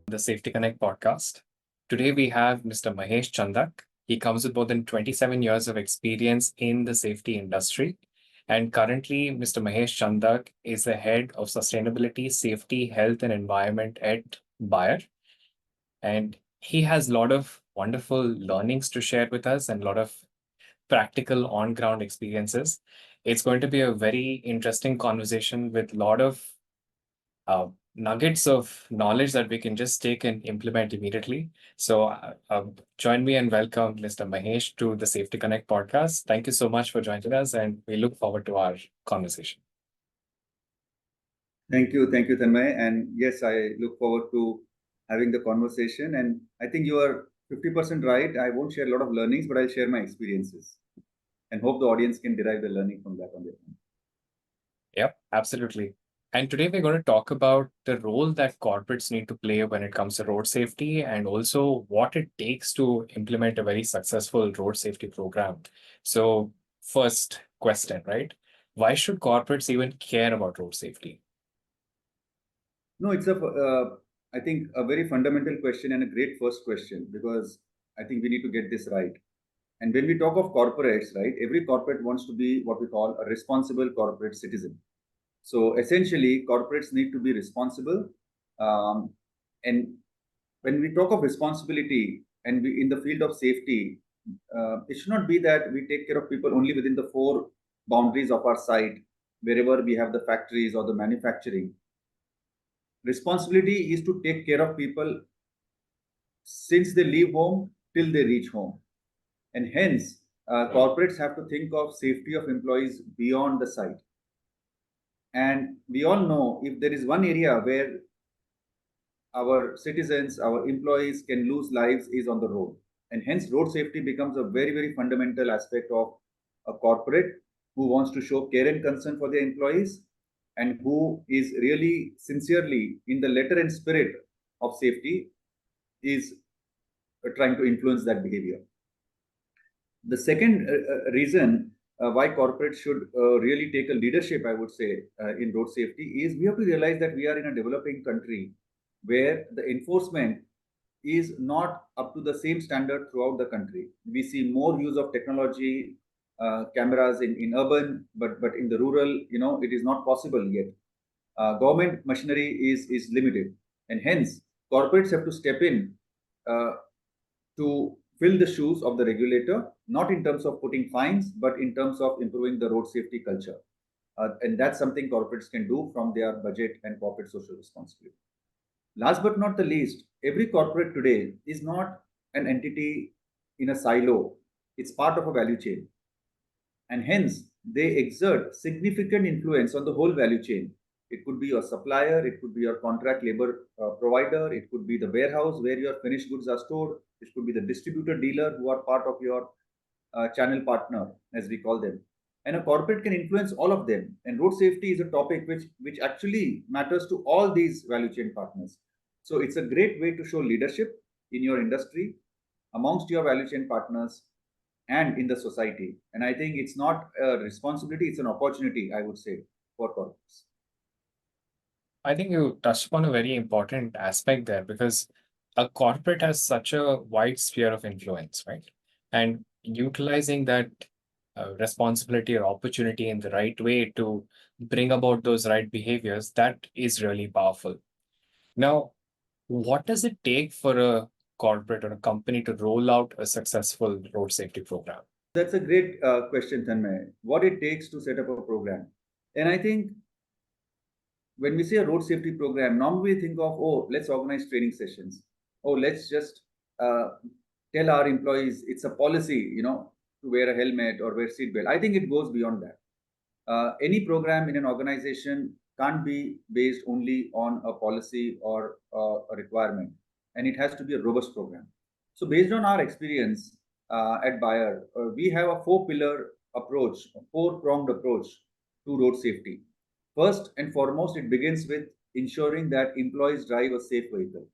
the SafetyConnect podcast. Today we have Mr. Mahesh Chandak. He comes with more than 27 years of experience in the safety industry. And currently, Mr. Mahesh Chandak is the head of sustainability, safety, health, and environment at Bayer. And he has a lot of wonderful learnings to share with us and a lot of practical on ground experiences. It's going to be a very interesting conversation with a lot of uh, nuggets of knowledge that we can just take and implement immediately. So, join me and welcome Mr. Mahesh to the Safety Connect podcast. Thank you so much for joining us, and we look forward to our conversation. Thank you, Thanmai. And yes, I look forward to having the conversation. And I think you are 50% right. I won't share a lot of learnings, but I'll share my experiences and hope the audience can derive the learning from that on their own. Yep, absolutely. And today we're going to talk about the role that corporates need to play when it comes to road safety and also what it takes to implement a very successful road safety program. So, first question, right? Why should corporates even care about road safety? No, I think, a very fundamental question and a great first question because I think we need to get this right. And when we talk of corporates, right, every corporate wants to be what we call a responsible corporate citizen. So essentially, corporates need to be responsible. And when we talk of responsibility and we in the field of safety, it should not be that we take care of people only within the four boundaries of our site, wherever we have the factories or the manufacturing. Responsibility is to take care of people since they leave home till they reach home. And hence, corporates have to think of safety of employees beyond the site. And we all know if there is one area where our citizens, our employees can lose lives is on the road. And hence, road safety becomes a very, very fundamental aspect of a corporate who wants to show care and concern for their employees and who is really sincerely in the letter and spirit of safety is trying to influence that behavior. The second reason why corporates should really take a leadership, I would say, in road safety is we have to realize that we are in a developing country where the enforcement is not up to the same standard throughout the country. We see more use of technology, cameras in urban, but in the rural, it is not possible yet. Government machinery is limited, and hence corporates have to step in to fill the shoes of the regulator, not in terms of putting fines, but in terms of improving the road safety culture. And that's something corporates can do from their budget and corporate social responsibility. Last but not the least, every corporate today is not an entity in a silo, it's part of a value chain. And hence, they exert significant influence on the whole value chain. It could be your supplier, it could be your contract labor provider, it could be the warehouse where your finished goods are stored, it could be the distributor dealer who are part of your channel partner, as we call them. And a corporate can influence all of them. And road safety is a topic which actually matters to all these value chain partners. So it's a great way to show leadership in your industry, amongst your value chain partners, and in the society. And I think it's not a responsibility, it's an opportunity, I would say, for corporates. I think you touched upon a very important aspect there because a corporate has such a wide sphere of influence, right? And utilizing that responsibility or opportunity in the right way to bring about those right behaviors, that is really powerful. Now, what does it take for a corporate or a company to roll out a successful road safety program? That's a great question, Thanmai. What it takes to set up a program. And I think when we say a road safety program, normally we think of, oh, let's organize training sessions. Oh, let's just tell our employees it's a policy, to wear a helmet or wear seatbelt. I think it goes beyond that. Any program in an organization can't be based only on a policy or a requirement, and it has to be a robust program. So, based on our experience at Bayer, we have a four-pillar approach, a four-pronged approach to road safety. First and foremost, it begins with ensuring that employees drive a safe vehicle.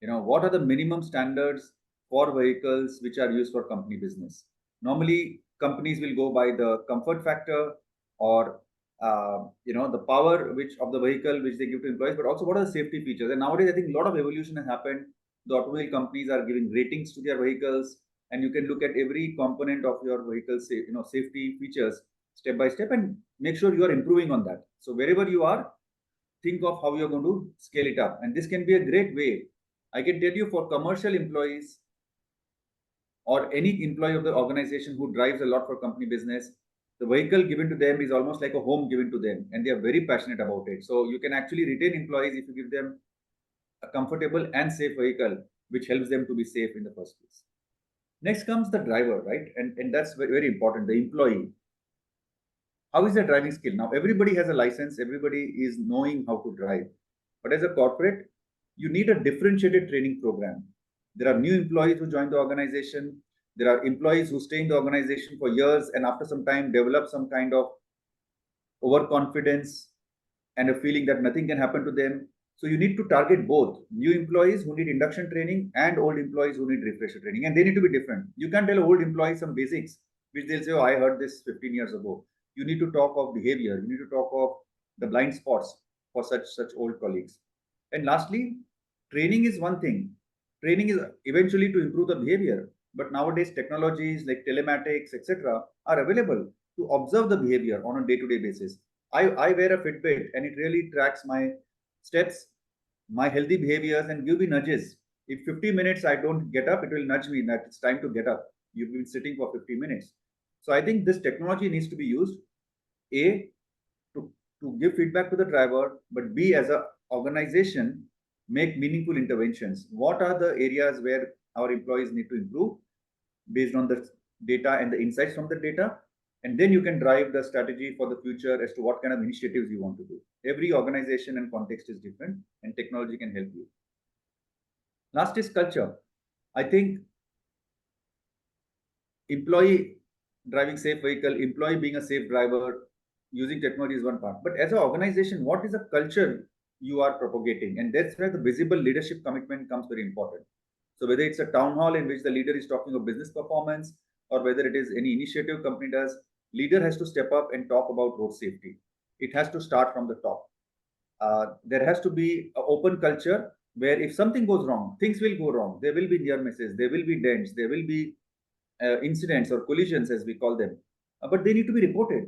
What are the minimum standards for vehicles which are used for company business? Normally, companies will go by the comfort factor or the power which of the vehicle which they give to employees, but also what are the safety features. And nowadays, I think a lot of evolution has happened. The automobile companies are giving ratings to their vehicles, and you can look at every component of your vehicle's safety features step by step and make sure you are improving on that. So wherever you are, think of how you're going to scale it up. And this can be a great way. I can tell you, for commercial employees or any employee of the organization who drives a lot for company business, the vehicle given to them is almost like a home given to them, and they are very passionate about it. So you can actually retain employees if you give them a comfortable and safe vehicle, which helps them to be safe in the first place. Next comes the driver, right? And that's very, very important. The employee. How is their driving skill? Now, everybody has a license, everybody is knowing how to drive. But as a corporate, you need a differentiated training program. There are new employees who join the organization. There are employees who stay in the organization for years and after some time develop some kind of overconfidence and a feeling that nothing can happen to them. So you need to target both new employees who need induction training and old employees who need refresher training, and they need to be different. You can't tell old employees some basics which they'll say, "Oh, I heard this 15 years ago." You need to talk of behavior. You need to talk of the blind spots for such old colleagues. And lastly, training is one thing. Training is eventually to improve the behavior. But nowadays, technologies like telematics, etc., are available to observe the behavior on a day-to-day basis. I wear a Fitbit and it really tracks my steps, my healthy behaviors, and give me nudges. If 50 minutes I don't get up, it will nudge me that it's time to get up. You've been sitting for 50 minutes. So I think this technology needs to be used, A, to give feedback to the driver, but B, as an organization, make meaningful interventions. What are the areas where our employees need to improve based on the data and the insights from the data? And then you can drive the strategy for the future as to what kind of initiatives you want to do. Every organization and context is different, and technology can help you. Last is culture. I think employee driving safe vehicle, employee being a safe driver, using technology is one part. But as an organization, what is the culture you are propagating? And that's where the visible leadership commitment comes very important. So whether it's a town hall in which the leader is talking of business performance, or whether it is any initiative company does, leader has to step up and talk about road safety. It has to start from the top. There has to be an open culture where if something goes wrong, things will go wrong. There will be near misses, there will be dents, there will be incidents or collisions, as we call them. But they need to be reported.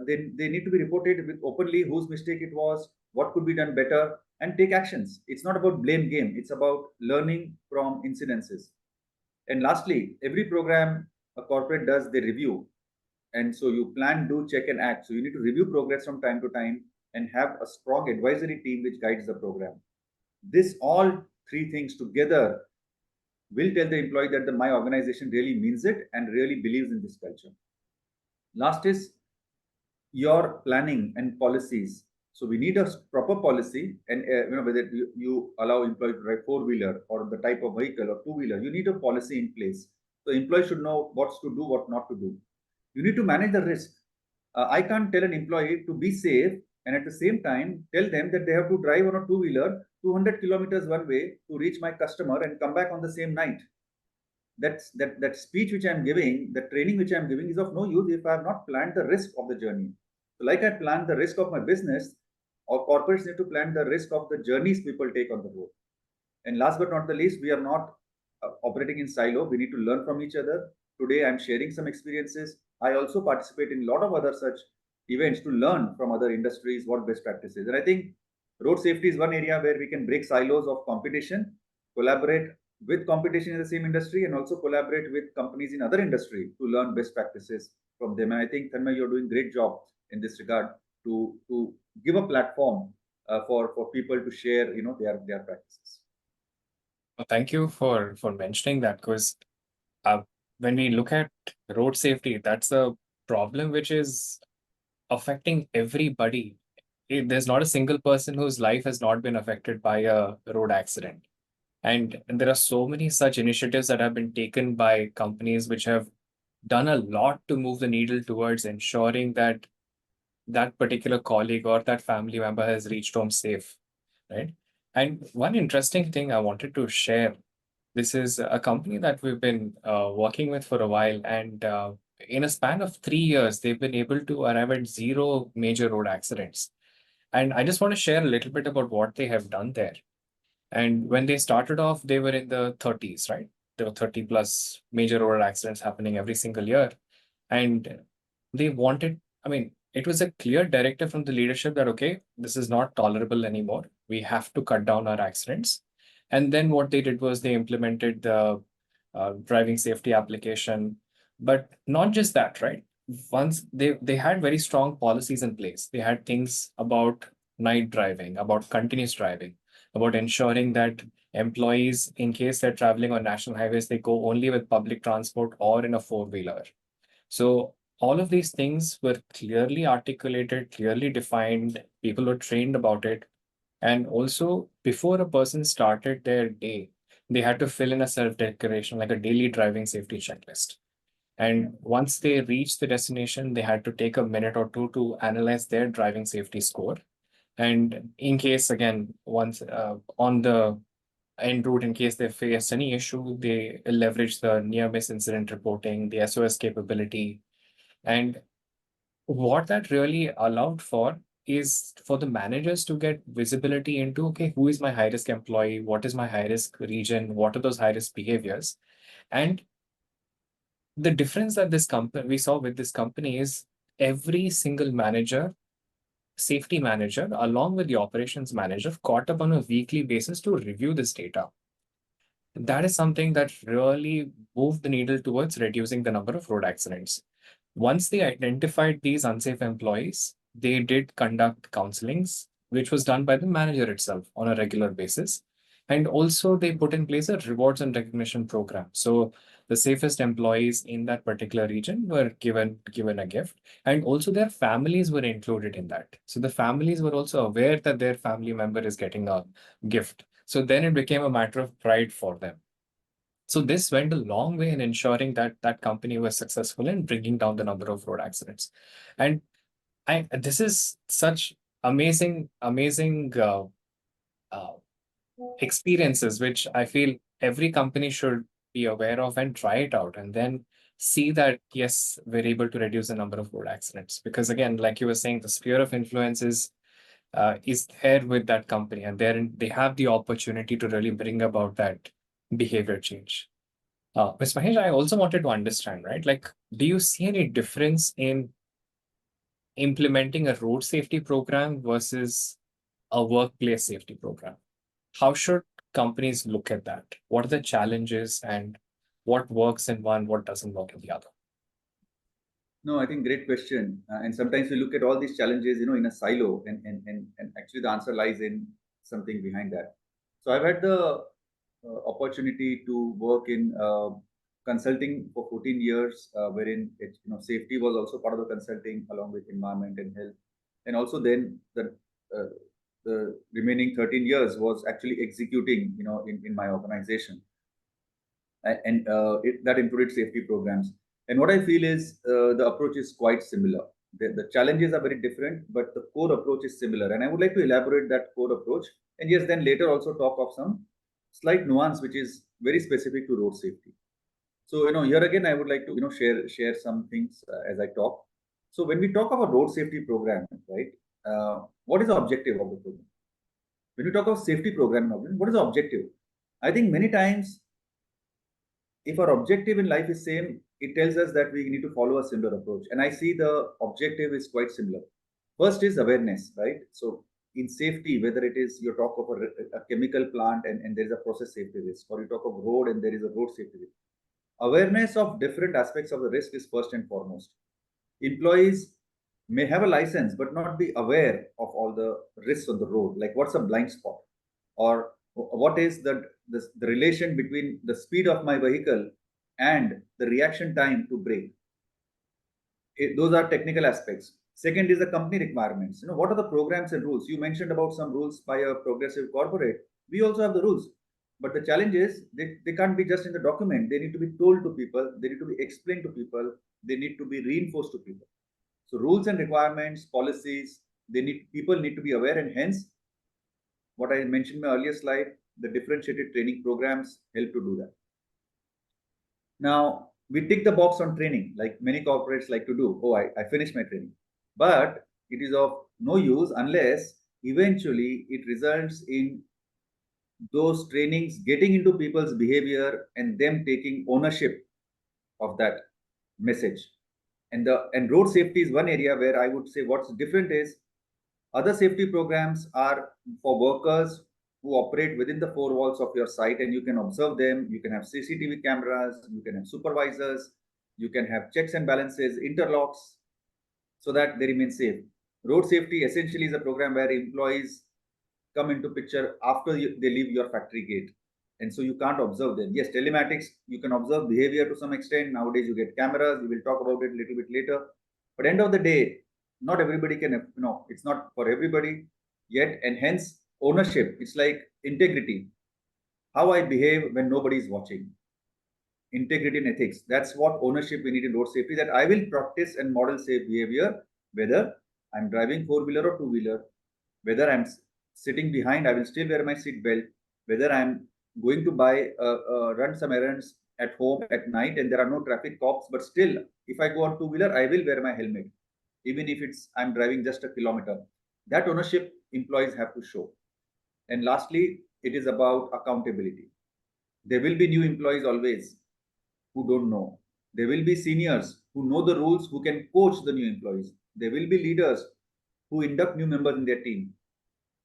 They need to be reported with openly whose mistake it was, what could be done better, and take actions. It's not about blame game. It's about learning from incidences. And lastly, every program a corporate does, they review. And so you plan, do, check, and act. So you need to review progress from time to time and have a strong advisory team which guides the program. This all three things together will tell the employee that my organization really means it and really believes in this culture. Last is your planning and policies. So we need a proper policy, and whether you allow employee to drive four-wheeler or the type of vehicle or two-wheeler, you need a policy in place. So employees should know what's to do, what not to do. You need to manage the risk. I can't tell an employee to be safe and at the same time tell them that they have to drive on a two-wheeler 200 kilometers one way to reach my customer and come back on the same night. That speech which I'm giving, the training which I'm giving is of no use if I have not planned the risk of the journey. So like I planned the risk of my business, or corporates need to plan the risk of the journeys people take on the road. And last but not the least, we are not operating in silo. We need to learn from each other. Today, I'm sharing some experiences. I also participate in a lot of other such events to learn from other industries what best practices. And I think road safety is one area where we can break silos of competition, collaborate with competition in the same industry, and also collaborate with companies in other industry to learn best practices from them. And I think, Thanmai, you're doing great job in this regard to give a platform for people to share, their practices. Well, thank you for mentioning that, because uh, when we look at road safety, that's a problem which is affecting everybody. There's not a single person whose life has not been affected by a road accident. And there are so many such initiatives that have been taken by companies which have done a lot to move the needle towards ensuring that that particular colleague or that family member has reached home safe, right? And one interesting thing I wanted to share, this is a company that we've been working with for a while, and in a span of 3 years, they've been able to arrive at zero major road accidents. And I just want to share a little bit about what they have done there. And when they started off, they were in the 30s, right? There were 30 plus major road accidents happening every single year. And they wanted, I mean, it was a clear directive from the leadership that, okay, this is not tolerable anymore. We have to cut down our accidents. And then what they did was they implemented the driving safety application. But not just that, right? Once they had very strong policies in place. They had things about night driving, about continuous driving, about ensuring that employees, in case they're traveling on national highways, they go only with public transport or in a four-wheeler. So all of these things were clearly articulated, clearly defined. People were trained about it. And also, before a person started their day, they had to fill in a self-declaration, like a daily driving safety checklist. And once they reached the destination, they had to take a minute or two to analyze their driving safety score. And in case, again, once on the en route, in case they face any issue, they leverage the near miss incident reporting, the SOS capability. And what that really allowed for is for the managers to get visibility into, okay, who is my high risk employee? What is my high risk region? What are those high risk behaviors? And the difference that this company we saw with this company is every single manager, safety manager, along with the operations manager, caught up on a weekly basis to review this data. That is something that really moved the needle towards reducing the number of road accidents. Once they identified these unsafe employees, they did conduct counselings, which was done by the manager itself on a regular basis. And also, they put in place a rewards and recognition program. So the safest employees in that particular region were given a gift, and also their families were included in that. So the families were also aware that their family member is getting a gift. So then it became a matter of pride for them. So this went a long way in ensuring that that company was successful in bringing down the number of road accidents. And this is such amazing uh, experiences, which I feel every company should be aware of and try it out, and then see that yes, we're able to reduce the number of road accidents. Because again, like you were saying, the sphere of influence is there with that company, and they have the opportunity to really bring about that behavior change. Ms. Mahesh, I also wanted to understand, right? Like, do you see any difference in implementing a road safety program versus a workplace safety program? How should companies look at that? What are the challenges and what works in one, what doesn't work in the other? No, I think great question. And sometimes we look at all these challenges, in a silo, and actually the answer lies in something behind that. So I've had the opportunity to work in consulting for 14 years, wherein safety was also part of the consulting along with environment and health, and also then uh, the remaining 13 years was actually executing, in my organization, and that included safety programs. And what I feel is the approach is quite similar. The challenges are very different, but the core approach is similar. And I would like to elaborate that core approach. And yes, then later also talk of some slight nuance, which is very specific to road safety. So, here again, I would like to, share some things as I talk. So when we talk about road safety program, right, what is the objective of the program? When we talk about safety program, what is the objective? I think many times if our objective in life is same, it tells us that we need to follow a similar approach. And I see the objective is quite similar. First is awareness, right? So in safety, whether it is you talk of a chemical plant and there is a process safety risk, or you talk of road and there is a road safety risk. Awareness of different aspects of the risk is first and foremost. Employees may have a license but not be aware of all the risks on the road, like what's a blind spot, or what is the relation between the speed of my vehicle and the reaction time to brake. Those are technical aspects. Second is the company requirements. What are the programs and rules? You mentioned about some rules by a progressive corporate. We also have the rules, but the challenge is they can't be just in the document. They need to be told to people, they need to be explained to people, they need to be reinforced to people. So rules and requirements, policies, people need to be aware, and hence what I mentioned in my earlier slide, the differentiated training programs help to do that. Now, We tick the box on training, like many corporates like to do. Oh, I finished my training. But it is of no use unless eventually it results in those trainings getting into people's behavior and them taking ownership of that message. And road safety is one area where I would say what's different is other safety programs are for workers who operate within the four walls of your site, and you can observe them. You can have CCTV cameras, you can have supervisors, you can have checks and balances, interlocks, so that they remain safe. Road safety essentially is a program where employees come into picture after they leave your factory gate. And so you can't observe them. Yes, telematics, you can observe behavior to some extent. Nowadays, you get cameras. We will talk about it a little bit later. But end of the day, not everybody can, it's not for everybody yet. And hence, ownership, it's like integrity. How I behave when nobody is watching. Integrity and ethics. That's what ownership we need in road safety, that I will practice and model safe behavior, whether I'm driving four-wheeler or two-wheeler, whether I'm sitting behind, I will still wear my seat belt, whether I'm going to run some errands at home at night and there are no traffic cops, but still, if I go on two-wheeler, I will wear my helmet, even if I'm driving just a kilometer. That ownership employees have to show. And lastly, it is about accountability. There will be new employees always who don't know. There will be seniors who know the rules, who can coach the new employees. There will be leaders who induct new members in their team.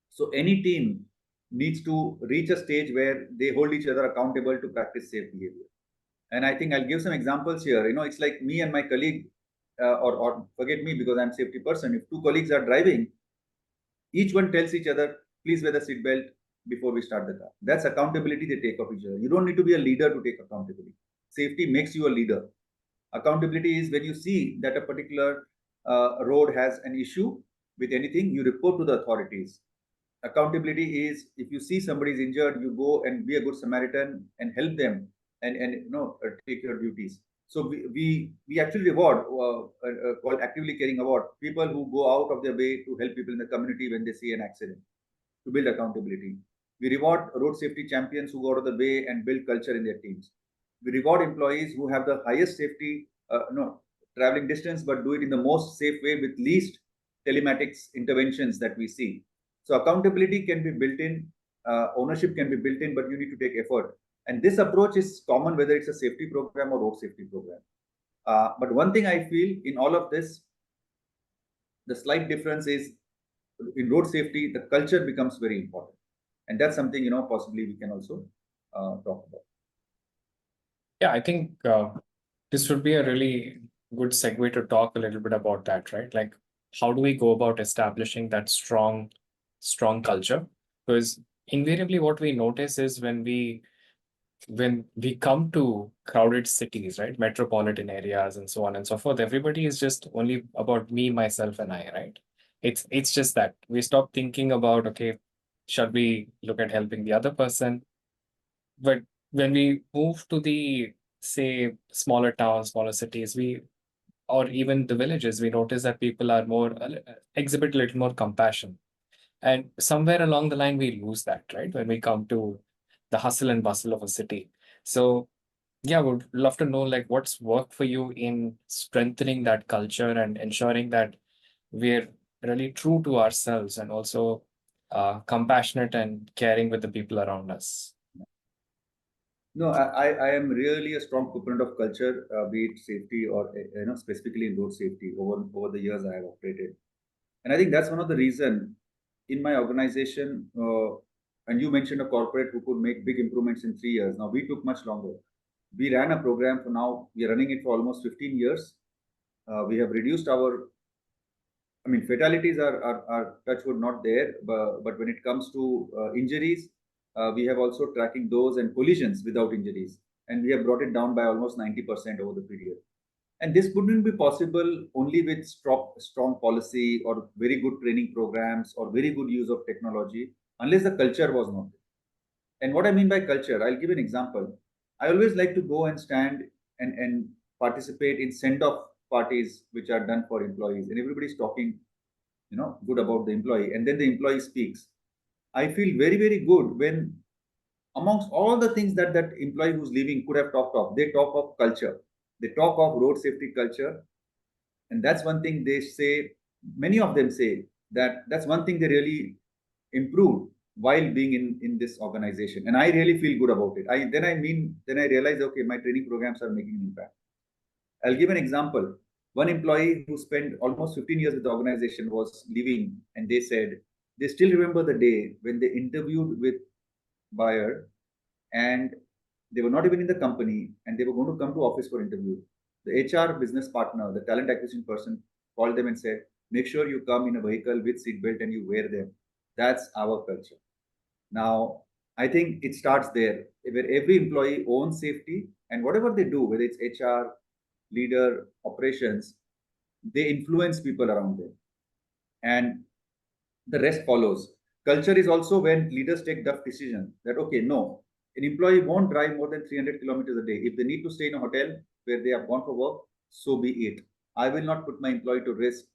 So any team needs to reach a stage where they hold each other accountable to practice safe behavior. And I think I'll give some examples here. It's like me and my colleague, or forget me because I'm safety person. If two colleagues are driving, each one tells each other, please wear the seatbelt before we start the car. That's accountability they take of each other. You don't need to be a leader to take accountability. Safety makes you a leader. Accountability is when you see that a particular road has an issue with anything, you report to the authorities. Accountability is if you see somebody is injured, you go and be a good Samaritan and help them and take your duties. So we actually reward called actively caring award, people who go out of their way to help people in the community when they see an accident, to build accountability. We reward road safety champions who go out of the way and build culture in their teams. We reward employees who have the highest safety, no, traveling distance, but do it in the most safe way with least telematics interventions that we see. So accountability can be built in, ownership can be built in, but you need to take effort. And this approach is common whether it's a safety program or road safety program. But one thing I feel in all of this, the slight difference is in road safety, the culture becomes very important. And that's something, possibly we can also talk about. Yeah, I think this would be a really good segue to talk a little bit about that, right? Like, how do we go about establishing that strong culture? Because invariably, what we notice is when we come to crowded cities, right, metropolitan areas, and so on and so forth, everybody is just only about me, myself, and I, right? It's just that we stop thinking about, okay, should we look at helping the other person? But when we move to the, say, smaller towns, smaller cities, or even the villages, we notice that people are more exhibit a little more compassion. And somewhere along the line, we lose that, right? When we come to the hustle and bustle of a city. So yeah, would love to know like what's worked for you in strengthening that culture and ensuring that we're really true to ourselves and also compassionate and caring with the people around us. No, I am really a strong proponent of culture, be it safety or specifically in road safety. Over the years I have operated, and I think that's one of the reason in my organization. And you mentioned a corporate who could make big improvements in 3 years. Now we took much longer. We ran a program for now. We are running it for almost 15 years. We have reduced our, I mean, fatalities are touch wood not there, but when it comes to injuries, we have also tracking those and collisions without injuries, and we have brought it down by almost 90% over the period. And this couldn't be possible only with strong policy or very good training programs or very good use of technology, unless the culture was not there. And what I mean by culture, I'll give an example. I always like to go and stand and participate in send-off parties which are done for employees, and everybody's talking, good about the employee, and then the employee speaks. I feel very, very good when amongst all the things that that employee who's leaving could have talked of, they talk of culture. They talk of road safety culture, and that's one thing they say. Many of them say that that's one thing they really improved while being in this organization, and I really feel good about it. Then I realize, okay, my training programs are making an impact. I'll give an example. One employee who spent almost 15 years with the organization was leaving, and they said they still remember the day when they interviewed with buyer, and they were not even in the company, and they were going to come to office for interview. The HR business partner, the talent acquisition person, called them and said, "Make sure you come in a vehicle with seat belt and you wear them. That's our culture." Now, I think it starts there, where every employee owns safety, and whatever they do, whether it's HR, leader, operations, they influence people around them, and the rest follows. Culture is also when leaders take tough decision that, okay, no, an employee won't drive more than 300 kilometers a day. If they need to stay in a hotel where they have gone for work, so be it. I will not put my employee to risk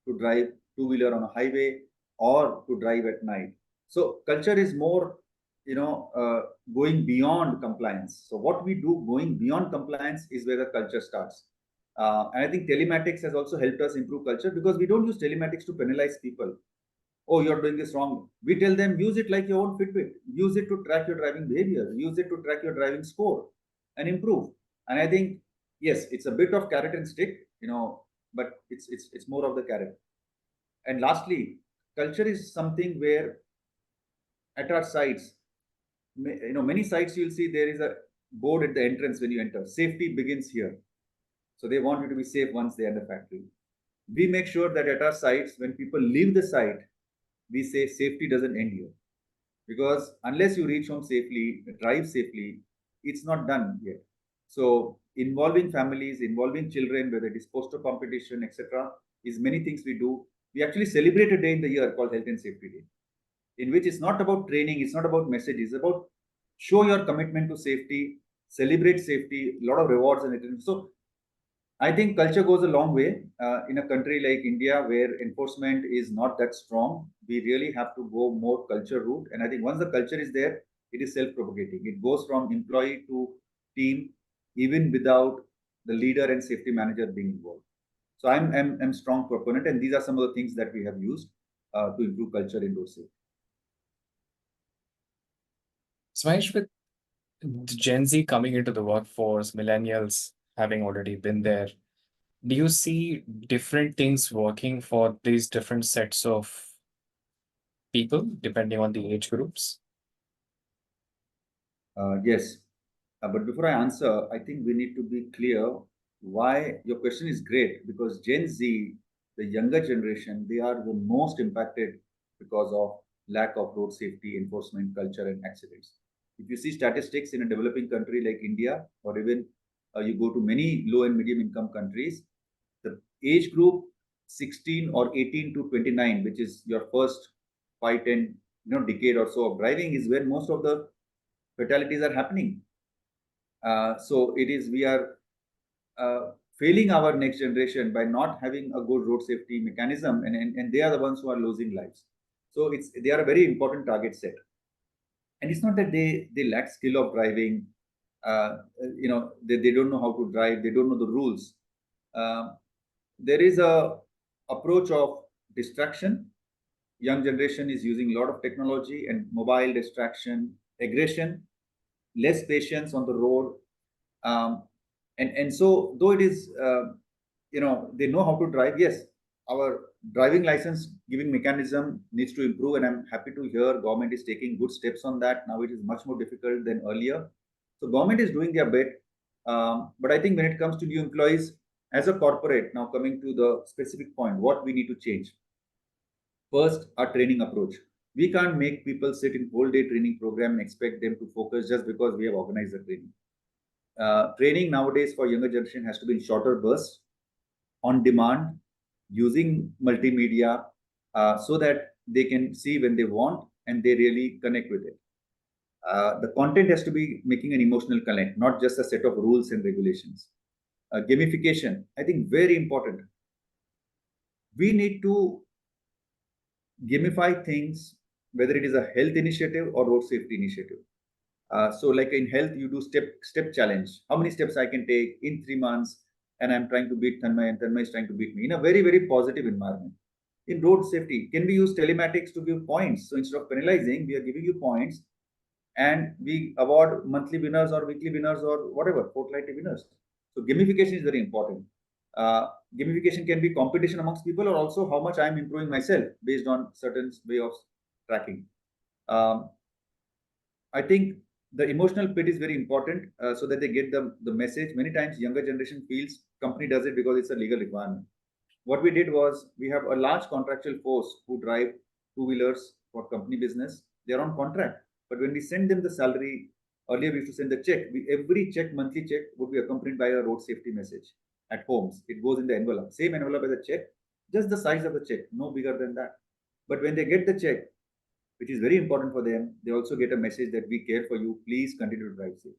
to drive two-wheeler on a highway or to drive at night. So culture is more, going beyond compliance. So what we do going beyond compliance is where the culture starts. And I think telematics has also helped us improve culture, because we don't use telematics to penalize people. Oh, you're doing this wrong. We tell them, use it like your own Fitbit. Use it to track your driving behavior. Use it to track your driving score and improve. And I think, yes, it's a bit of carrot and stick, but it's more of the carrot. And lastly, culture is something where at our sites, many sites you'll see there is a board at the entrance when you enter. Safety begins here. So they want you to be safe once they are in the factory. We make sure that at our sites, when people leave the site, we say safety doesn't end here. Because unless you reach home safely, drive safely, it's not done yet. So involving families, involving children, whether it is poster competition, etc., is many things we do. We actually celebrate a day in the year called Health and Safety Day, in which it's not about training, it's not about messages, it's about show your commitment to safety, celebrate safety, a lot of rewards and it. So I think culture goes a long way in a country like India, where enforcement is not that strong. We really have to go more culture route. And I think once the culture is there, it is self-propagating. It goes from employee to team, even without the leader and safety manager being involved. So I'm strong proponent, and these are some of the things that we have used to improve culture in road safety. So, Mahesh, with the Gen Z coming into the workforce, millennials having already been there, do you see different things working for these different sets of people depending on the age groups? Yes. But before I answer, I think we need to be clear why your question is great, because Gen Z, the younger generation, they are the most impacted because of lack of road safety enforcement culture and accidents. If you see statistics in a developing country like India, or even you go to many low and medium income countries, the age group 16 or 18 to 29, which is your first 5, 10 decade or so of driving, is where most of the fatalities are happening. So it is we are failing our next generation by not having a good road safety mechanism, and they are the ones who are losing lives. So they are a very important target set. And it's not that they lack skill of driving. They don't know how to drive. They don't know the rules. There is a approach of distraction. Young generation is using a lot of technology and mobile distraction, aggression, less patience on the road, and so though it is they know how to drive. Yes, our driving license giving mechanism needs to improve, and I'm happy to hear government is taking good steps on that. Now it is much more difficult than earlier, so government is doing their bit. But I think when it comes to new employees, as a corporate, now coming to the specific point, what we need to change. First, our training approach. We can't make people sit in whole day training program and expect them to focus just because we have organized the training. Training nowadays for younger generation has to be in shorter bursts, on demand, using multimedia, so that they can see when they want and they really connect with it. The content has to be making an emotional connect, not just a set of rules and regulations. Gamification, I think, very important. We need to gamify things, whether it is a health initiative or road safety initiative. So like in health, you do step challenge. How many steps I can take in 3 months, and I'm trying to beat Thanmai, and Thanmai is trying to beat me in a very, very positive environment. In road safety, can we use telematics to give points? So instead of penalizing, we are giving you points, and we award monthly winners or weekly winners or whatever, fortnightly winners. So gamification is very important. Uh, Gamification can be competition amongst people, or also how much I'm improving myself based on certain way of tracking. Um, I think the emotional bit is very important, so that they get the message. Many times, younger generation feels company does it because it's a legal requirement. What we did was we have a large contractual force who drive two-wheelers for company business. They are on contract, but when we send them the salary, earlier we used to send the check. Every check, monthly check, would be accompanied by a road safety message at homes. It goes in the envelope, same envelope as a check, just the size of the check, no bigger than that. But when they get the check, which is very important for them, they also get a message that we care for you. Please continue to drive safe.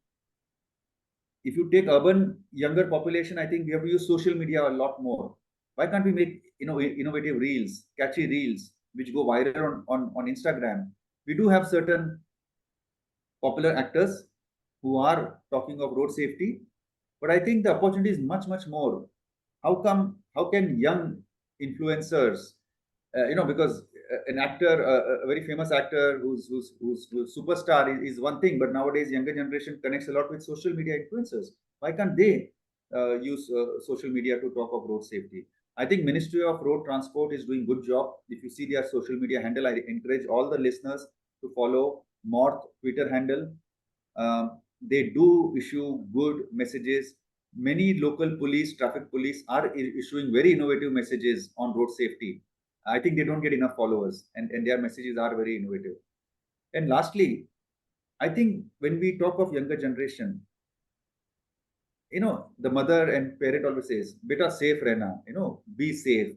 If you take urban younger population, I think we have to use social media a lot more. Why can't we make innovative reels, catchy reels, which go viral on Instagram? We do have certain popular actors who are talking of road safety, but I think the opportunity is much, much more. How can young influencers, because an actor, a very famous actor who's superstar is one thing, but nowadays younger generation connects a lot with social media influencers. Why can't they use social media to talk of road safety? I think Ministry of Road Transport is doing good job. If you see their social media handle, I encourage all the listeners to follow Morth Twitter handle. They do issue good messages. Many local police, traffic police are issuing very innovative messages on road safety. I think they don't get enough followers, and their messages are very innovative. And lastly, I think when we talk of younger generation, the mother and parent always says, "Beta safe rehna," be safe.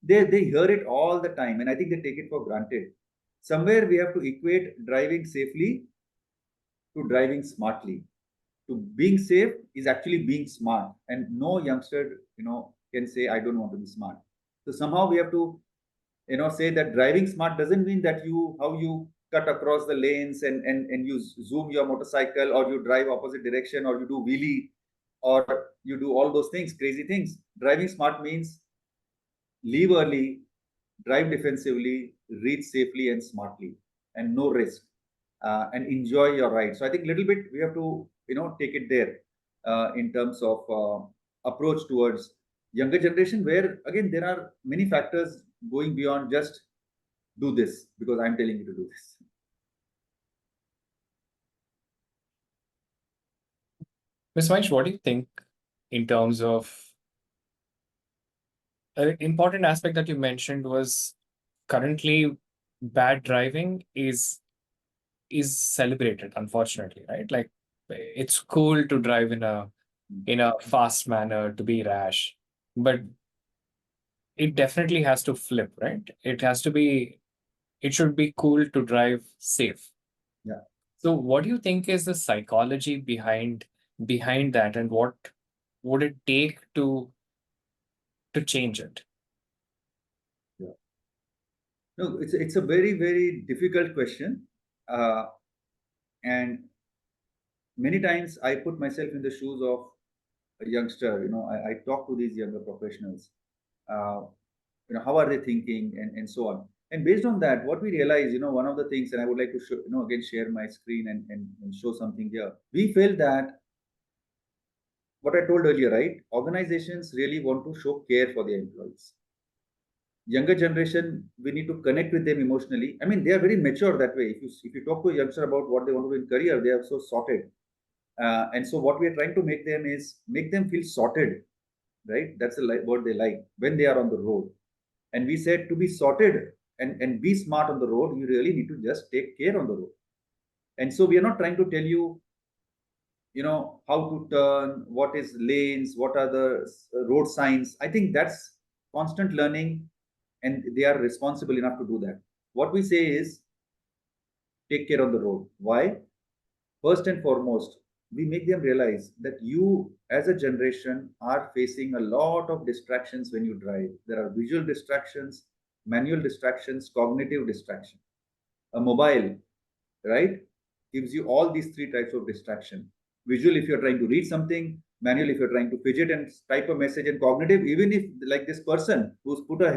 They hear it all the time, and I think they take it for granted. Somewhere we have to equate driving safely to driving smartly. To being safe is actually being smart, and no youngster can say I don't want to be smart. So somehow we have to say that driving smart doesn't mean that you cut across the lanes and you zoom your motorcycle, or you drive opposite direction, or you do wheelie, or you do all those things, crazy things. Driving smart means leave early, drive defensively, reach safely and smartly, and no risk, and enjoy your ride. So I think little bit we have to take it there, in terms of approach towards younger generation, where again there are many factors going beyond just do this because I'm telling you to do this. Ms. Mahesh, what do you think in terms of an important aspect that you mentioned was currently bad driving is celebrated, unfortunately, right? Like it's cool to drive in a fast manner, to be rash, but it definitely has to flip, right? It should be cool to drive safe. Yeah. So what do you think is the psychology behind that, and what would it take to change it? Yeah. No, it's a very, very difficult question, and many times I put myself in the shoes of a youngster. I talk to these younger professionals. Uh, how are they thinking, and so on. And based on that, what we realize, one of the things, and I would like to show, again share my screen and show something here. We felt that what I told earlier, right? Organizations really want to show care for their employees. Younger generation, we need to connect with them emotionally. I mean, they are very mature that way. If you talk to a youngster about what they want to do in career, they are so sorted. And so what we are trying to make them is make them feel sorted, right? That's the word they like when they are on the road. And we said to be sorted and be smart on the road, you really need to just take care on the road. And so we are not trying to tell you, how to turn, what is lanes, what are the road signs. I think that's constant learning, and they are responsible enough to do that. What we say is take care on the road. Why? First and foremost, we make them realize that you as a generation are facing a lot of distractions when you drive. There are visual distractions, manual distractions, cognitive distraction. A mobile, right, gives you all these three types of distraction. Visual, if you're trying to read something; manual, if you're trying to fidget and type a message; and cognitive, even if like this person who's put a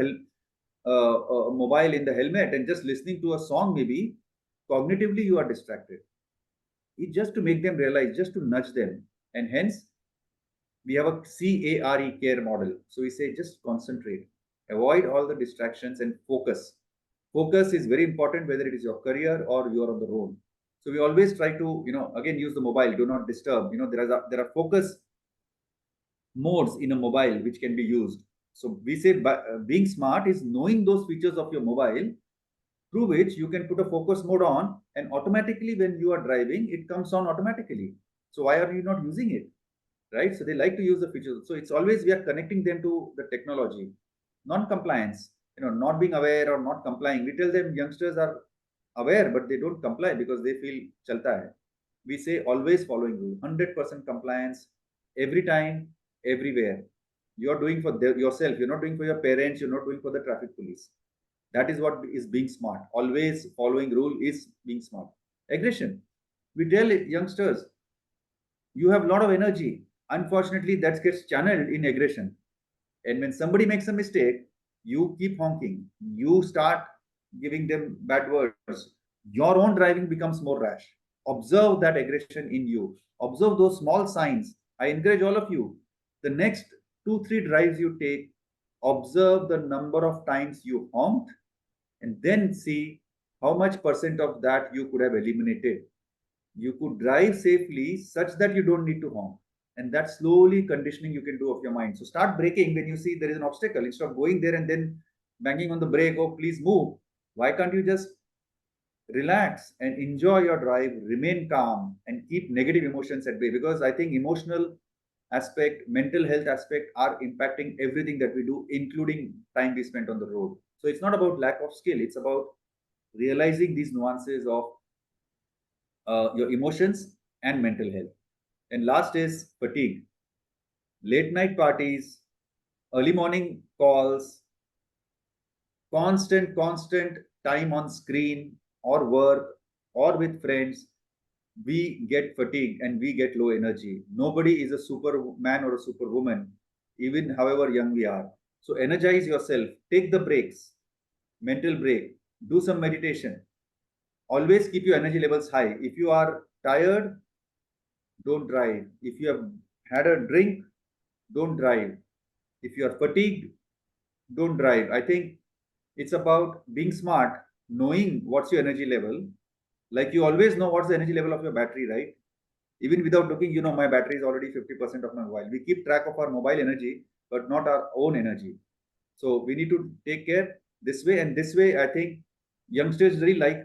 mobile in the helmet and just listening to a song, maybe cognitively you are distracted. It's just to make them realize, just to nudge them, and hence we have a care model. So we say just concentrate, avoid all the distractions and focus. Focus is very important whether it is your career or you are on the road. So we always try to, again use the mobile, do not disturb. There are focus modes in a mobile which can be used. So we say being smart is knowing those features of your mobile through which you can put a focus mode on, and automatically when you are driving, it comes on automatically. So why are you not using it? Right? So they like to use the features. So it's always we are connecting them to the technology. Non-compliance, not being aware or not complying. We tell them youngsters are aware, but they don't comply because they feel chalta hai. We say always following rule, 100% compliance every time, everywhere. You're doing for yourself. You're not doing for your parents. You're not doing for the traffic police. That is what is being smart. Always following rule is being smart. Aggression. We tell youngsters, you have a lot of energy. Unfortunately, that gets channeled in aggression. And when somebody makes a mistake, you keep honking. You start giving them bad words. Your own driving becomes more rash. Observe that aggression in you. Observe those small signs. I encourage all of you. The next 2, 3 drives you take, observe the number of times you honked, and then see how much percent of that you could have eliminated. You could drive safely such that you don't need to honk. And that slowly conditioning you can do of your mind. So start braking when you see there is an obstacle. Instead of going there and then banging on the brake, oh, please move. Why can't you just relax and enjoy your drive, remain calm, and keep negative emotions at bay? Because I think emotional aspect, mental health aspect are impacting everything that we do, including time we spent on the road. So it's not about lack of skill, it's about realizing these nuances of your emotions and mental health. And last is fatigue. Late night parties, early morning calls, constant time on screen or work or with friends, we get fatigued and we get low energy. Nobody is a superman or a superwoman, even however young we are. So energize yourself, take the breaks, mental break, do some meditation. Always keep your energy levels high. If you are tired, don't drive. If you have had a drink, don't drive. If you are fatigued, don't drive. I think it's about being smart, knowing what's your energy level. Like you always know what's the energy level of your battery, right? Even without looking, my battery is already 50% of my mobile. We keep track of our mobile energy, but not our own energy. So we need to take care this way. And this way, I think youngsters really like,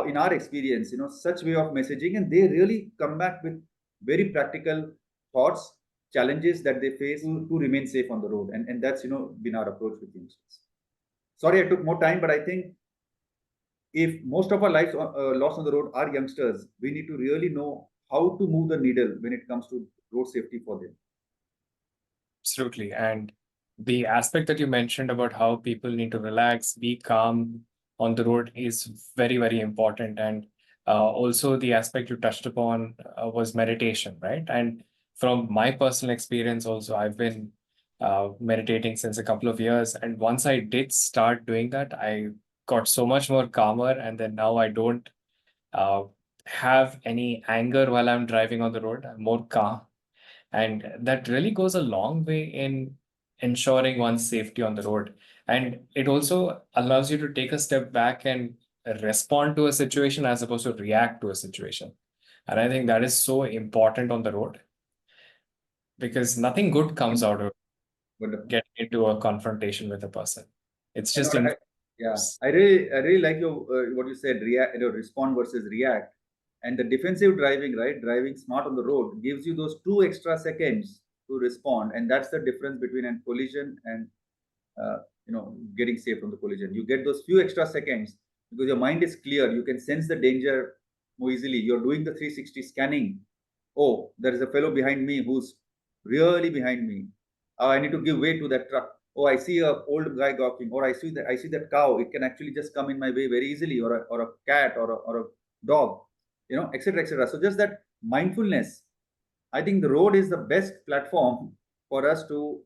in our experience, such way of messaging, and they really come back with very practical thoughts, challenges that they face to remain safe on the road. And that's, been our approach with youngsters. Sorry, I took more time, but I think if most of our lives lost on the road are youngsters, we need to really know how to move the needle when it comes to road safety for them. Absolutely. And the aspect that you mentioned about how people need to relax, be calm on the road is very, very important. And also the aspect you touched upon was meditation, right? And from my personal experience also, I've been meditating since a couple of years. And once I did start doing that, I got so much more calmer. And then now I don't uh, have any anger while I'm driving on the road. I'm more calm. And that really goes a long way in ensuring one's safety on the road. And it also allows you to take a step back and respond to a situation as opposed to react to a situation. And I think that is so important on the road because nothing good comes out of Wonderful. getting into a confrontation with a person. It's You just know, yeah, I really like your what you said. Respond versus react, and the defensive driving, right? Driving smart on the road gives you those 2 extra seconds to respond, and that's the difference between a collision and uh, getting safe from the collision. You get those few extra seconds because your mind is clear. You can sense the danger more easily. You're doing the 360 scanning. Oh, there is a fellow behind me who's really behind me. I need to give way to that truck. Oh, I see a old guy gawking, or I see that cow. It can actually just come in my way very easily, or a cat, or a dog. etc., etc. So just that mindfulness, I think the road is the best platform for us to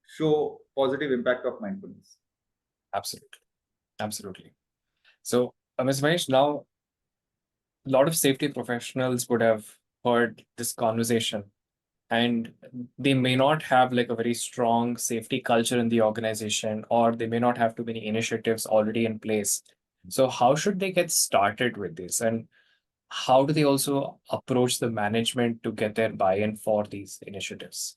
show positive impact of mindfulness. Absolutely. Absolutely. So, Ms. Mahesh, now a lot of safety professionals would have heard this conversation, and they may not have like a very strong safety culture in the organization, or they may not have too many initiatives already in place. So, how should they get started with this? And how do they also approach the management to get their buy-in for these initiatives?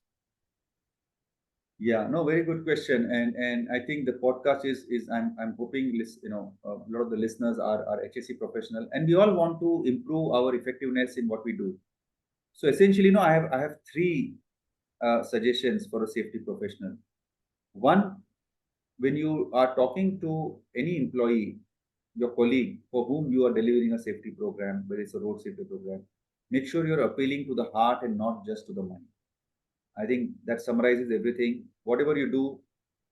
Yeah, no, very good question, and I think the podcast is I'm hoping a lot of the listeners are HSC professional, and we all want to improve our effectiveness in what we do. So essentially, I have three suggestions for a safety professional. One, when you are talking to any employee, your colleague for whom you are delivering a safety program, whether it's a road safety program, make sure you're appealing to the heart and not just to the mind. I think that summarizes everything. Whatever you do,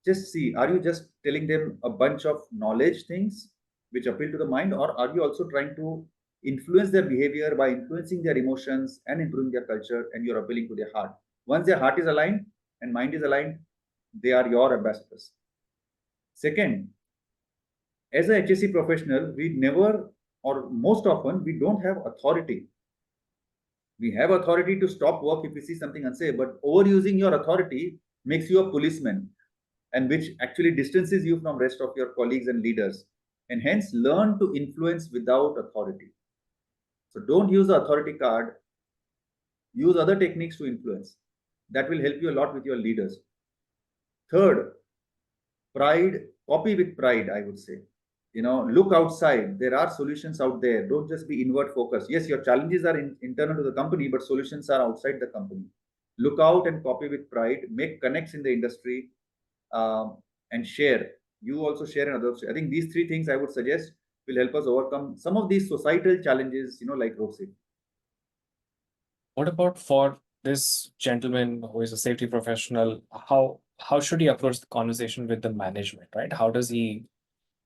just see, are you just telling them a bunch of knowledge things which appeal to the mind, or are you also trying to influence their behavior by influencing their emotions and improving their culture, and you're appealing to their heart? Once their heart is aligned and mind is aligned, they are your ambassadors. Second, as a HSC professional, we never, or most often, we don't have authority. We have authority to stop work if we see something unsafe, but overusing your authority makes you a policeman, and which actually distances you from rest of your colleagues and leaders. And hence, learn to influence without authority. So don't use the authority card. Use other techniques to influence. That will help you a lot with your leaders. Third, pride. Copy with pride, I would say. Look outside. There are solutions out there. Don't just be inward focused. Yes, your challenges are internal to the company, but solutions are outside the company. Look out and copy with pride. Make connects in the industry, and share. You also share and others. I think these three things I would suggest will help us overcome some of these societal challenges, like road safety. What about for this gentleman who is a safety professional? How should he approach the conversation with the management, right? How does he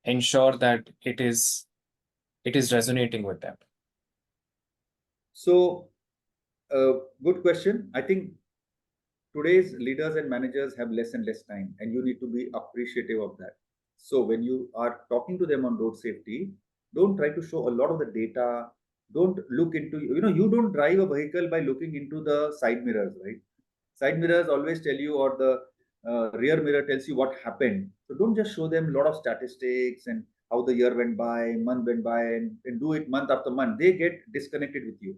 ensure that it is resonating with them? So, good question. I think today's leaders and managers have less and less time, and you need to be appreciative of that. So when you are talking to them on road safety, don't try to show a lot of the data. Don't look into, you don't drive a vehicle by looking into the side mirrors, right? Side mirrors always tell you, or the rear mirror tells you what happened. So don't just show them a lot of statistics and how the year went by, month went by, and do it month after month. They get disconnected with you.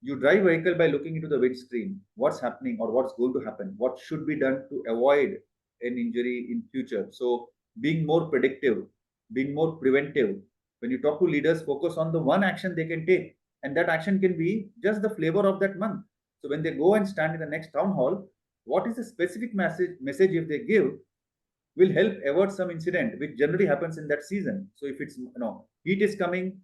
You drive vehicle by looking into the windscreen, what's happening or what's going to happen, what should be done to avoid an injury in future. So being more predictive, being more preventive. When you talk to leaders, focus on the one action they can take, and that action can be just the flavor of that month. So when they go and stand in the next town hall, what is the specific message if they give will help avert some incident which generally happens in that season. So if it's, heat is coming,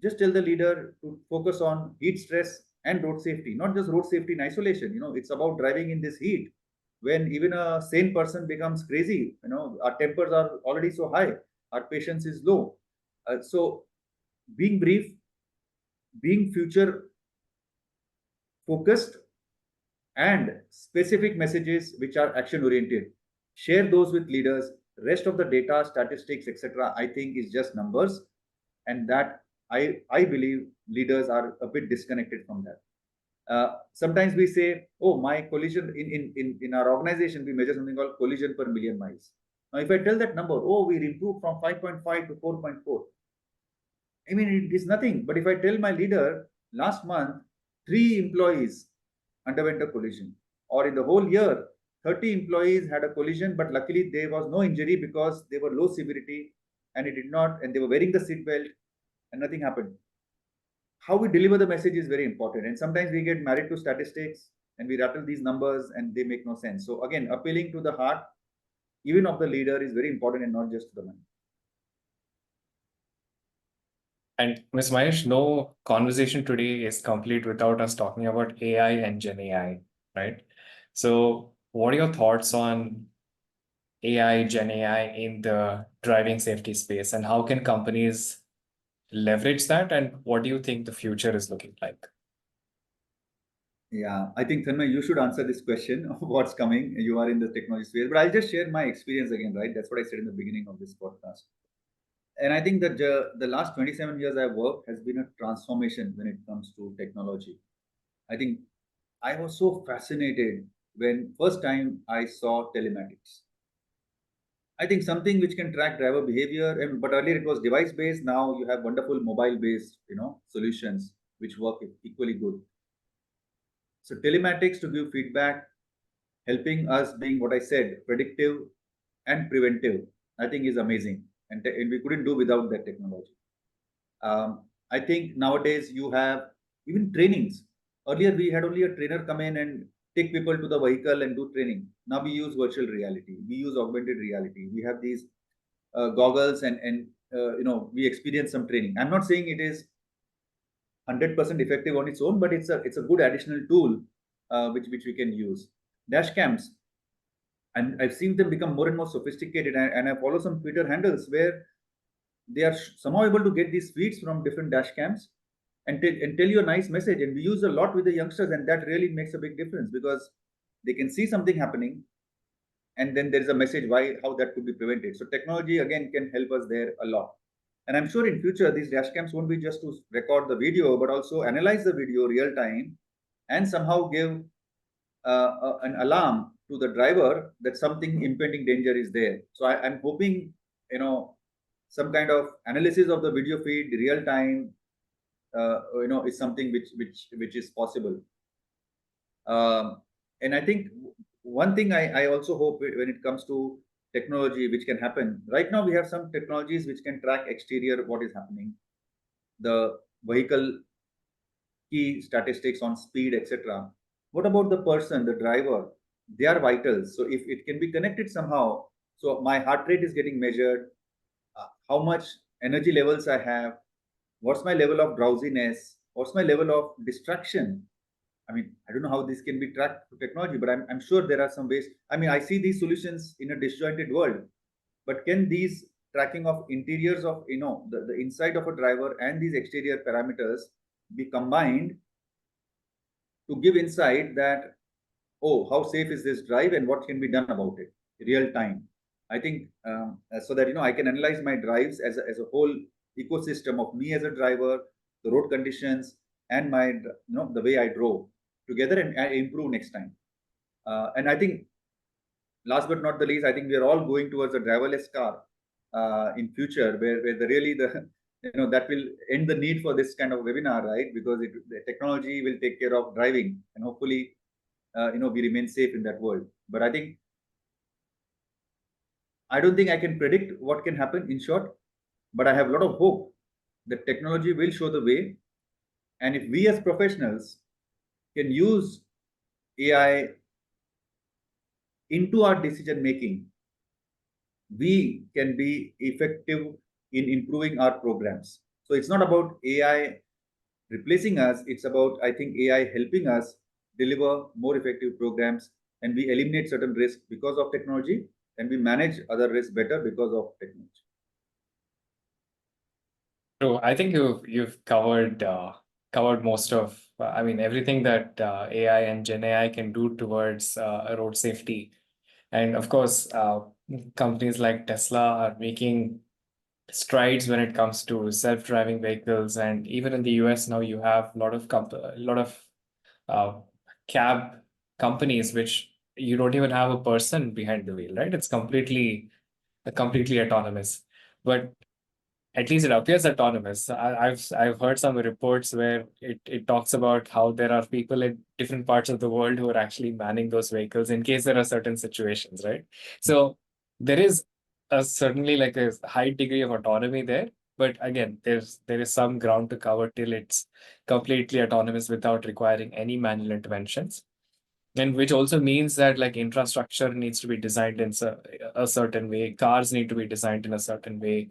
just tell the leader to focus on heat stress and road safety, not just road safety in isolation. It's about driving in this heat when even a sane person becomes crazy. Our tempers are already so high, our patience is low. So being brief, being future focused, and specific messages which are action oriented, share those with leaders. Rest of the data, statistics, etc., I think is just numbers, and that I believe leaders are a bit disconnected from that. Sometimes we say, oh, my collision in our organization, we measure something called collision per million miles. Now, if I tell that number, oh, we improved from 5.5 to 4.4, I mean, it is nothing. But if I tell my leader, last month, 3 employees underwent a collision, or in the whole year, 30 employees had a collision, but luckily there was no injury because they were low severity, and it did not, and they were wearing the seat belt, and nothing happened. How we deliver the message is very important. And sometimes we get married to statistics and we rattle these numbers and they make no sense. So again, appealing to the heart, even of the leader, is very important, and not just to the mind. And Ms. Mahesh, no conversation today is complete without us talking about AI and Gen AI, right? So, what are your thoughts on AI, Gen AI in the driving safety space, and how can companies leverage that, and what do you think the future is looking like? Yeah, I think Thanmai, you should answer this question of what's coming. You are in the technology sphere, but I'll just share my experience again, right? That's what I said in the beginning of this podcast. And I think that the last 27 years I've worked has been a transformation when it comes to technology. I think I was so fascinated when first time I saw telematics. I think something which can track driver behavior, and but earlier it was device based. Now you have wonderful mobile based, solutions which work equally good. So telematics to give feedback, helping us being what I said, predictive and preventive, I think is amazing, and we couldn't do without that technology. I think nowadays you have even trainings. Earlier we had only a trainer come in and take people to the vehicle and do training. Now we use virtual reality, we use augmented reality. We have these goggles and we experience some training. I'm not saying it is 100% effective on its own, but it's a good additional tool which we can use. Dash cams, and I've seen them become more and more sophisticated, and I follow some Twitter handles where they are somehow able to get these feeds from different dash cams and tell you a nice message. And we use a lot with the youngsters, and that really makes a big difference because they can see something happening, and then there is a message why how that could be prevented. So technology again can help us there a lot. And I'm sure in future these dash cams won't be just to record the video, but also analyze the video real time and somehow give an alarm to the driver that something impending danger is there. So I'm hoping some kind of analysis of the video feed real time is something which is possible. And I think one thing I also hope when it comes to technology which can happen right now, we have some technologies which can track exterior what is happening, the vehicle key statistics on speed, etc. What about the person, the driver? They are vitals. So if it can be connected somehow, so my heart rate is getting measured, how much energy levels I have, what's my level of drowsiness, what's my level of distraction. I mean, I don't know how this can be tracked through technology, but I'm sure there are some ways. I mean, I see these solutions in a disjointed world, but can these tracking of interiors of the inside of a driver and these exterior parameters be combined to give insight that, oh, how safe is this drive and what can be done about it real time? I think so that I can analyze my drives as a whole ecosystem of me as a driver, the road conditions, and my the way I drove together, and I improve next time. And I think last but not the least, I think we are all going towards a driverless car in future, where the really the that will end the need for this kind of webinar, right? Because the technology will take care of driving, and hopefully we remain safe in that world. But I don't think I can predict what can happen in short, but I have a lot of hope that technology will show the way. And if we as professionals can use AI into our decision making, we can be effective in improving our programs. So it's not about AI replacing us, it's about, I think, AI helping us deliver more effective programs, and we eliminate certain risks because of technology, and we manage other risks better because of technology. So I think you've covered most of I mean everything that AI and Gen AI can do towards road safety. And of course, companies like Tesla are making strides when it comes to self-driving vehicles. And even in the US now, you have a lot of uh, cab companies which you don't even have a person behind the wheel, right? It's completely autonomous. But at least it appears autonomous. I've heard some reports where it talks about how there are people in different parts of the world who are actually manning those vehicles in case there are certain situations, right? So there is certainly like a high degree of autonomy there, but again, there is some ground to cover till it's completely autonomous without requiring any manual interventions. And which also means that like infrastructure needs to be designed in a certain way, cars need to be designed in a certain way.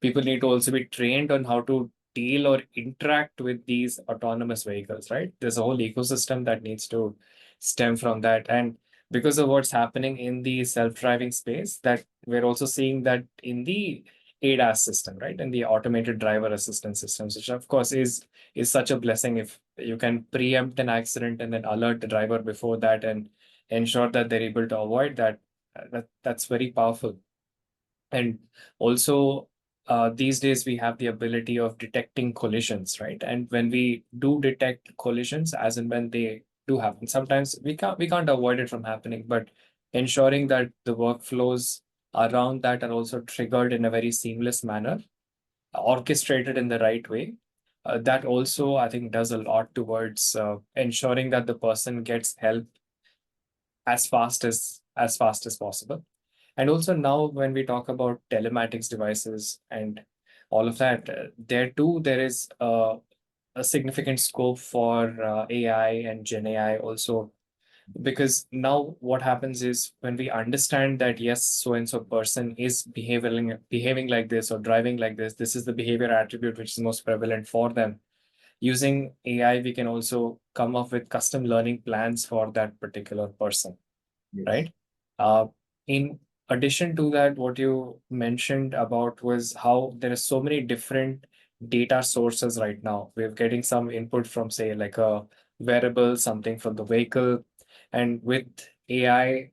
People need to also be trained on how to deal or interact with these autonomous vehicles, right? There's a whole ecosystem that needs to stem from that. And because of what's happening in the self-driving space, that we're also seeing that in the ADAS system, right? And the automated driver assistance systems, which of course is such a blessing if you can preempt an accident and then alert the driver before that and ensure that they're able to avoid that. That's very powerful. And also, these days we have the ability of detecting collisions, right? And when we do detect collisions, as and when they do happen, sometimes we can't avoid it from happening, but ensuring that the workflows around that are also triggered in a very seamless manner, orchestrated in the right way. That also, I think, does a lot towards ensuring that the person gets help as fast as possible. And also now when we talk about telematics devices and all of that, there too there is a significant scope for AI and Gen AI also, because now what happens is when we understand that yes, so and so person is behaving like this or driving like this is the behavior attribute which is most prevalent for them. Using AI, we can also come up with custom learning plans for that particular person, Yes. right? In addition to that, what you mentioned about was how there are so many different data sources right now. We're getting some input from, say, like a wearable, something from the vehicle, and with AI,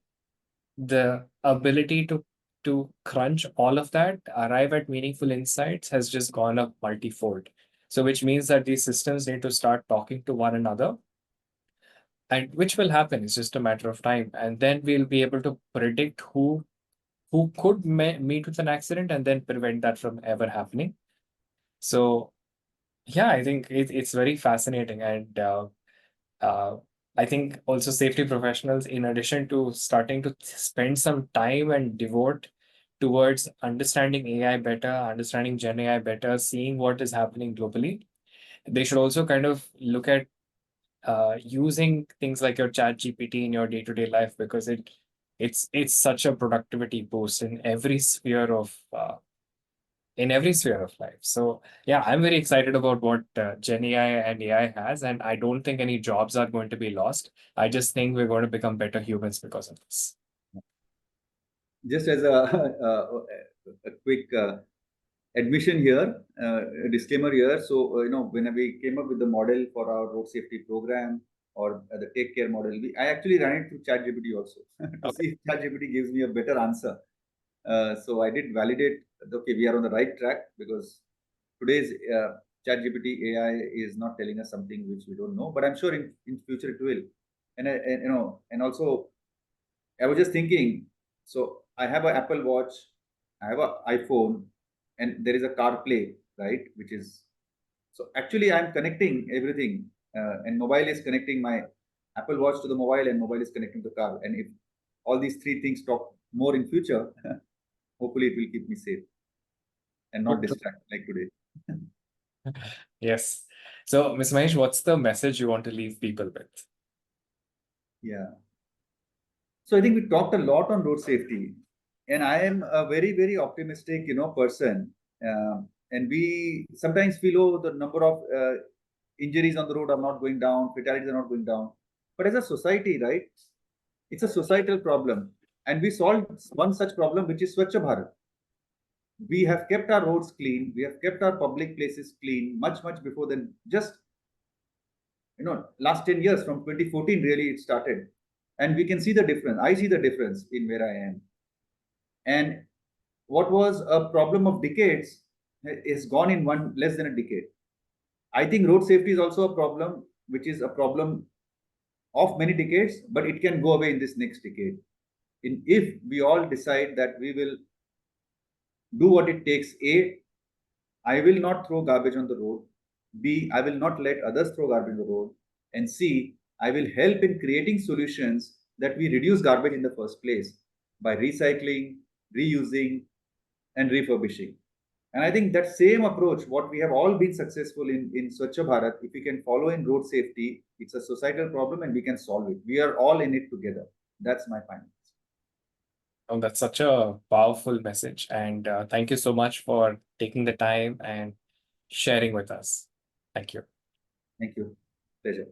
the ability to crunch all of that, arrive at meaningful insights has just gone up multifold. So, which means that these systems need to start talking to one another, and which will happen. It's just a matter of time, and then we'll be able to predict who could meet with an accident and then prevent that from ever happening. So yeah, I think it's very fascinating, and uh, I think also safety professionals, in addition to starting to spend some time and devote towards understanding AI better, understanding Gen AI better, seeing what is happening globally, they should also kind of look at using things like your chat GPT in your day-to-day life, because it's such a productivity boost in every sphere of life. So yeah, I'm very excited about what Gen AI and AI has, and I don't think any jobs are going to be lost. I just think we're going to become better humans because of this. Just as a quick admission here, a disclaimer here. So, when we came up with the model for our road safety program or the take care model, I actually ran it through ChatGPT also to Okay. see if ChatGPT gives me a better answer. So I did validate that, okay, we are on the right track, because today's ChatGPT AI is not telling us something which we don't know, but I'm sure in future it will. And also I was just thinking, so I have an Apple Watch, I have an iPhone, and there is a CarPlay, right? Which is, so actually I'm connecting everything, and mobile is connecting my Apple Watch to the mobile, and mobile is connecting to the car. And if all these three things talk more in future, hopefully it will keep me safe and not distract like today. Yes. So, Ms. Mahesh, what's the message you want to leave people with? Yeah. So I think we talked a lot on road safety, and I am a very, very optimistic, person. And we sometimes feel, oh, the number of injuries on the road are not going down, fatalities are not going down. But as a society, right, it's a societal problem, and we solved one such problem, which is Swachh Bharat. We have kept our roads clean, we have kept our public places clean much, much before than just last 10 years. From 2014 really it started, and we can see the difference. I see the difference in where I am, and what was a problem of decades is gone in one less than a decade. I think road safety is also a problem, which is a problem of many decades, but it can go away in this next decade, in if we all decide that we will do what it takes. A, I will not throw garbage on the road. B, I will not let others throw garbage on the road. And C, I will help in creating solutions that we reduce garbage in the first place by recycling, reusing, and refurbishing. And I think that same approach, what we have all been successful in Swachh Bharat, if we can follow in road safety, it's a societal problem and we can solve it. We are all in it together. That's my findings. Oh, that's such a powerful message. And thank you so much for taking the time and sharing with us. Thank you. Thank you. Pleasure.